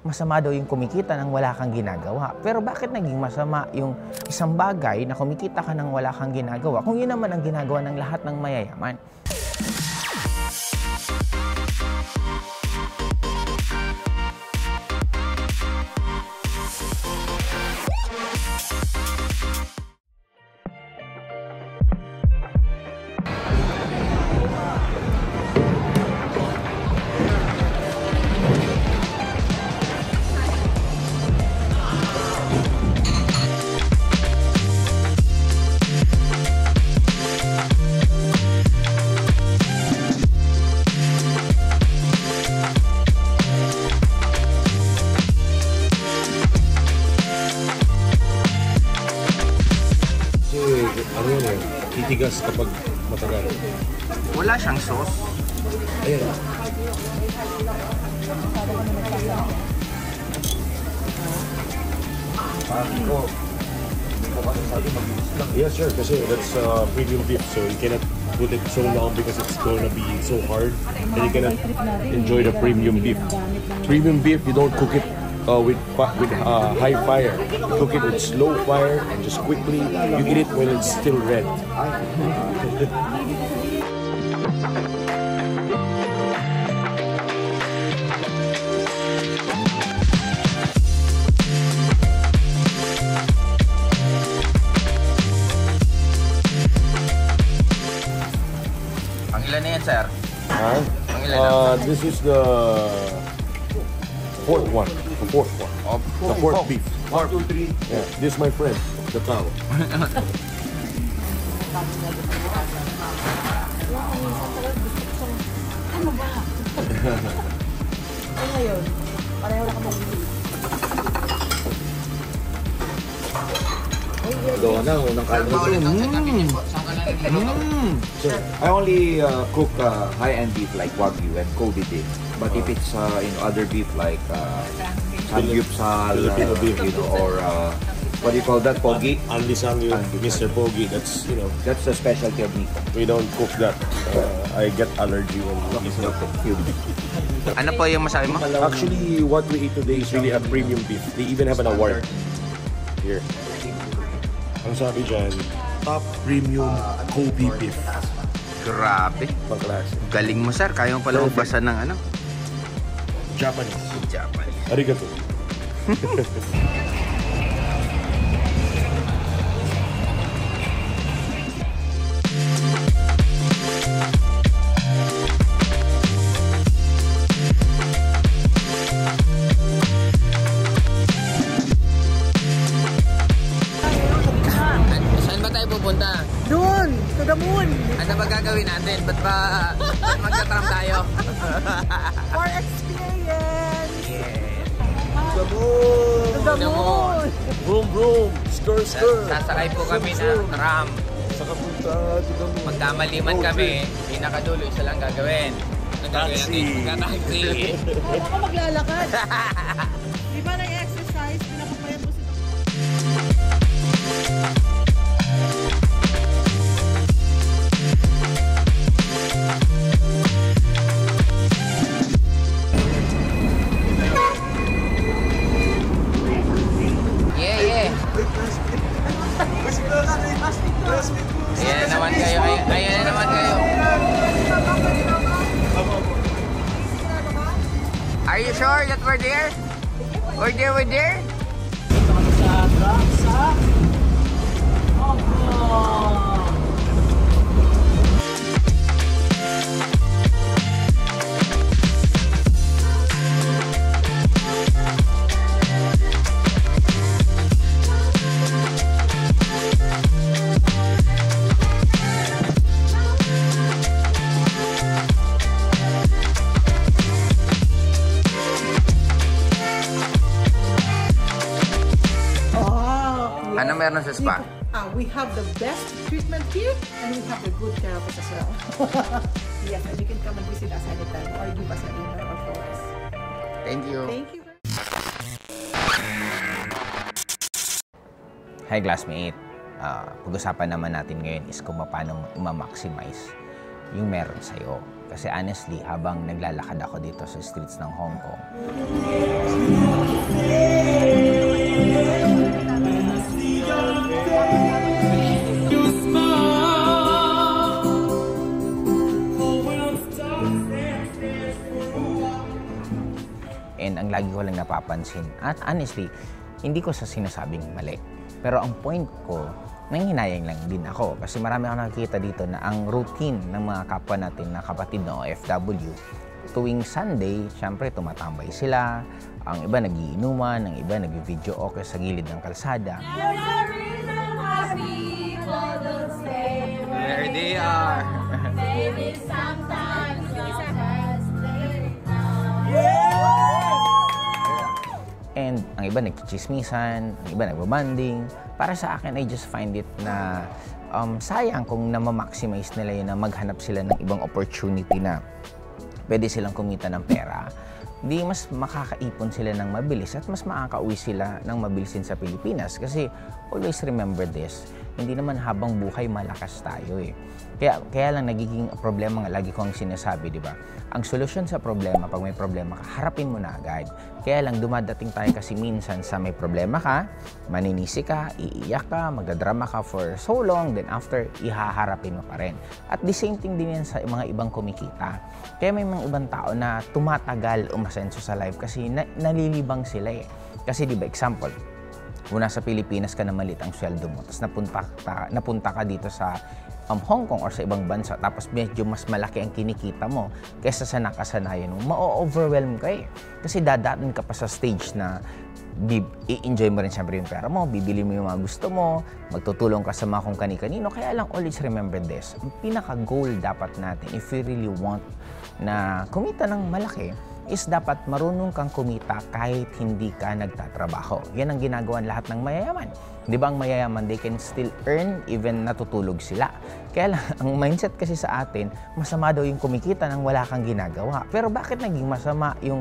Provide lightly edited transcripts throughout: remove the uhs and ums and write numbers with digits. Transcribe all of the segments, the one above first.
masama daw yung kumikita nang wala kang ginagawa. Pero bakit naging masama yung isang bagay na kumikita ka nang wala kang ginagawa kung yun naman ang ginagawa ng lahat ng mayayaman? Titigas kapag matagal. Wala siyang sauce. Ayan. Yes sir, kasi that's premium beef, so you cannot put it so long because it's going to be so hard and you cannot enjoy the premium beef. Premium beef, you don't cook it with high fire. Cook it with slow fire and just quickly you eat it when it's still red. Pangilan na yan, sir? Pangilan na? This is the fourth one. The fourth one. The fourth beef. 1, 2, 3. Yeah, this is my friend, the cow. Ano ba? Ay ngayon, pareho na ka mag-iwi. I only cook high-end beef like Wagyu and Kobe beef. But if it's other beef like Samgyupsal, or what do you call that, Pogi? Andy Samgyup, Mr. Pogi, that's that's the specialty of Nico. we don't cook that. I get allergy when it's not cooked. Ano po yung masabi mo? Actually, what we eat today is really a premium beef. They even have an award here. Ang sabi dyan, top premium Kobe beef. Grabe. Pangklase. Galing mo, sir. Kaya mo pala magbasa ng ano? Japanese. Japanese. Arigato. Saan ba tayo pupunta? Doon! To the moon! Ano ba gagawin natin? Ba't ba magka-tram tayo? For experience! Yeah. The moon! To the moon! Vroom vroom! Stir stir! Sasakay po kami ng tram. Sa kapunta to the moon. Magkamaliman kami, pinakadulo, isa lang gagawin. Ano gagawin natin? Magka-taxi. Kaya ka maglalakad. Di ba nag-exercise? Pinapapayat mo si Yeah. Ayan na naman kayo. Ayan na naman kayo. Are you sure that we're there? We're there? Ano meron sa spa? We have the best treatment here and we have the good therapist as well. Yes, and you can come and visit us anytime or give us an email or call us. Thank you. Thank you. Hi classmate. Pag-usapan naman natin ngayon is kung paano ma-maximize yung meron sa'yo. Kasi honestly, habang naglalakad ako dito sa streets ng Hong Kong, lagi ko lang napapansin. At honestly, hindi ko sa sinasabing mali. Pero ang point ko, nanghinayang lang din ako. Kasi marami ako nakikita dito na ang routine ng mga kapwa natin na kapatid na OFW, tuwing Sunday, syempre tumatambay sila. Ang iba nagiinuman, ang iba nag-video okay sa gilid ng kalsada. There they are. Maybe sometimes And ang iba nagchichismisan, ang iba nagbabanding. Para sa akin, I just find it na sayang kung na-maximize nila yun na maghanap sila ng ibang opportunity na pwede silang kumita ng pera. Di mas makakaipon sila ng mabilis at mas makakauwi sila ng mabilis din sa Pilipinas. Kasi always remember this, hindi naman habang buhay malakas tayo eh. Kaya lang nagiging problema nga lagi kong sinasabi, di ba? Ang solusyon sa problema, pag may problema ka, harapin mo na agad. Kaya lang dumadating tayo kasi minsan sa may problema ka, maninisi ka, iiyak ka, magdadrama ka for so long, then after, ihaharapin mo pa rin. At the same thing din yan sa mga ibang kumikita. Kaya may mga ibang tao na tumatagal umasenso sa life kasi nalilibang sila eh. Kasi di ba, example, kung nasa Pilipinas ka na maliit ang sweldo mo, tapos napunta ka dito sa Hong Kong or sa ibang bansa, tapos medyo mas malaki ang kinikita mo kaysa sa nakasanayan mo, ma-overwhelm ka eh. Kasi dadating ka pa sa stage na i-enjoy mo rin siyempre yung pera mo, bibili mo yung mga gusto mo, magtutulong ka sa mga kung kani-kanino. Kaya lang, always remember this, ang pinaka-goal dapat natin, if we really want na kumita ng malaki, is dapat marunong kang kumita kahit hindi ka nagtatrabaho. Yan ang ginagawa lahat ng mayayaman. Di ba ang mayayaman, they can still earn even natutulog sila. Kaya lang, ang mindset kasi sa atin, masama daw yung kumikita nang wala kang ginagawa. Pero bakit naging masama yung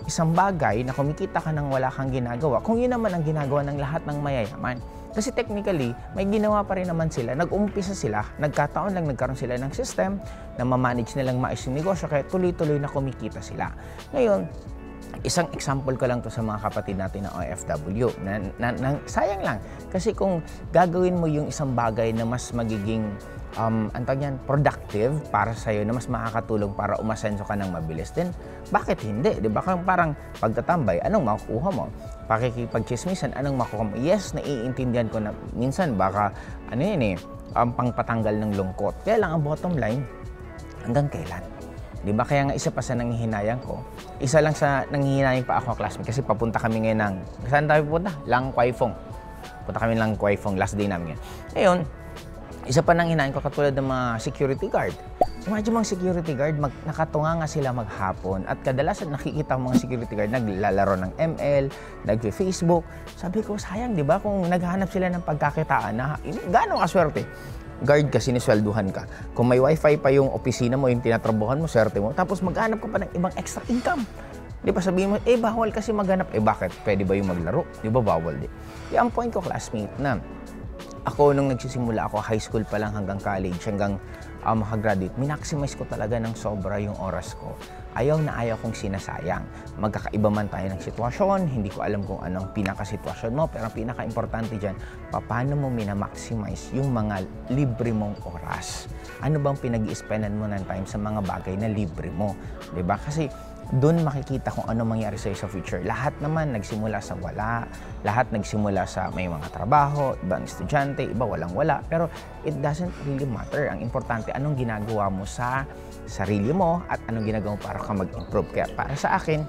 isang bagay na kumikita ka nang wala kang ginagawa kung yun naman ang ginagawa ng lahat ng mayayaman? Kasi technically, may ginawa pa rin naman sila. Nag-umpisa sila, nagkataon lang nagkaroon sila ng system na ma-manage nilang maayos yung negosyo, kaya tuloy-tuloy na kumikita sila. Ngayon, isang example ko lang to sa mga kapatid natin na OFW. Sayang lang. Kasi kung gagawin mo yung isang bagay na mas magiging productive para sa'yo, na mas makakatulong para umasenso ka ng mabilis, then bakit hindi? Di ba? Parang pagtatambay, anong makukuha mo? Pakikipagchismisan, anong makukuha mo? Yes, naiintindihan ko na minsan baka, pangpatanggal ng lungkot. Kaya lang, ang bottom line, hanggang kailan? Di ba? Kaya nga isa pa sa nanghihinayang ko, isa lang sa nanghihinayang pa ako classmate kasi papunta kami ngayon ng, saan tayo pupunta? Lang Kwai Fong. Punta kami Lang Kwai Fong, last day namin yan. Ngayon, isa pa nang hinahin ko katulad ng mga security guard. Imagine mga security guard, nakatunga nga sila maghapon at kadalasan nakikita mga security guard naglalaro ng ML, nag-Facebook. Sabi ko, sayang, di ba? Kung naghahanap sila ng pagkakitaan na gano'ng kaswerte. Guard ka, siniswelduhan ka. Kung may wifi pa yung opisina mo, yung tinatrabuhan mo, swerte mo, tapos maghanap ka pa ng ibang extra income. Di ba sabihin mo, bawal kasi maghanap. Bakit? Pwede ba yung maglaro? Di ba bawal di? Kaya ang point ko, classmate, na ako nung nagsisimula ako, high school pa lang hanggang college, hanggang makagraduate, minaximize ko talaga ng sobra yung oras ko. Ayaw na ayaw kong sinasayang. Magkakaiba man tayo ng sitwasyon, hindi ko alam kung anong pinaka-sitwasyon mo, pero ang pinaka-importante dyan, paano mo minamaximize yung mga libre mong oras? Ano bang pinag-i-spendan mo ng time sa mga bagay na libre mo? Diba? Kasi doon makikita kung ano mangyari sa'yo sa future. Lahat naman nagsimula sa wala, lahat nagsimula sa may mga trabaho, ibang estudyante, iba walang-wala. Pero it doesn't really matter. Ang importante, anong ginagawa mo sa sarili mo at anong ginagawa mo para ka mag-improve. Kaya para sa akin,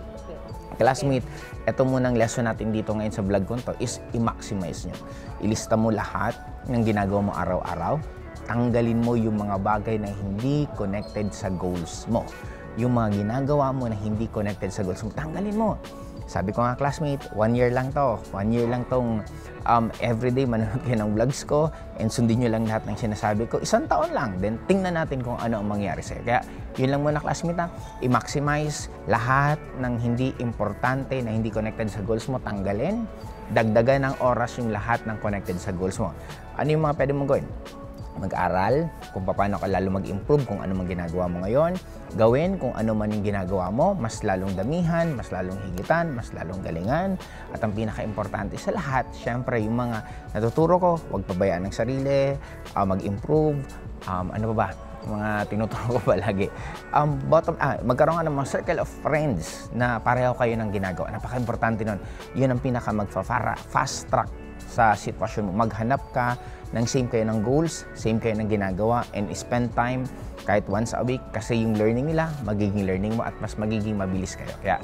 classmate, ito munang lesson natin dito ngayon sa vlog ko to is i-maximize nyo. Ilista mo lahat ng ginagawa mo araw-araw. Tanggalin mo yung mga bagay na hindi connected sa goals mo. Yung mga ginagawa mo na hindi connected sa goals mo, tanggalin mo. Sabi ko nga, classmate, 1 year lang to. 1 year lang tong everyday manonood kayo ng vlogs ko and sundin nyo lang lahat ng sinasabi ko. 1 taon lang. Then, tingnan natin kung ano ang mangyari sa'yo. Kaya, yun lang muna, classmate, i-maximize lahat ng hindi importante na hindi connected sa goals mo, tanggalin. Dagdagan ng oras yung lahat ng connected sa goals mo. Ano yung mga pwede mong gawin? Mag-aral kung paano ka lalo mag-improve kung ano man ginagawa mo ngayon. Gawin kung ano man yung ginagawa mo, mas lalong damihan, mas lalong higitan, mas lalong galingan. At ang pinaka-importante sa lahat, syempre yung mga natuturo ko, huwag pabayaan ng sarili, mag-improve, mga tinuturo ko palagi. Magkaroon ka ng mga circle of friends na pareho kayo ng ginagawa. Napaka-importante nun. Yun ang pinaka fast track sa sitwasyon mo. Maghanap ka ng same kayo ng goals, same kayo ng ginagawa, and spend time kahit once a week kasi yung learning nila, magiging learning mo at mas magiging mabilis kayo. Kaya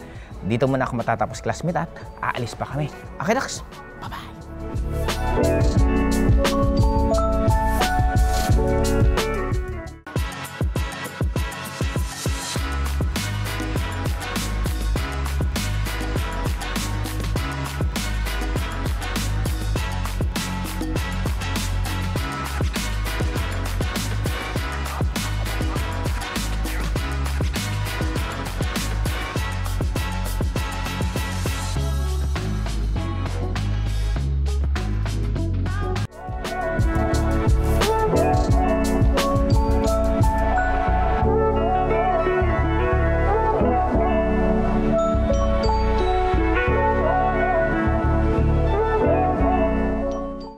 dito muna ako matatapos classmate at aalis pa kami. Okay, Dax? Bye-bye!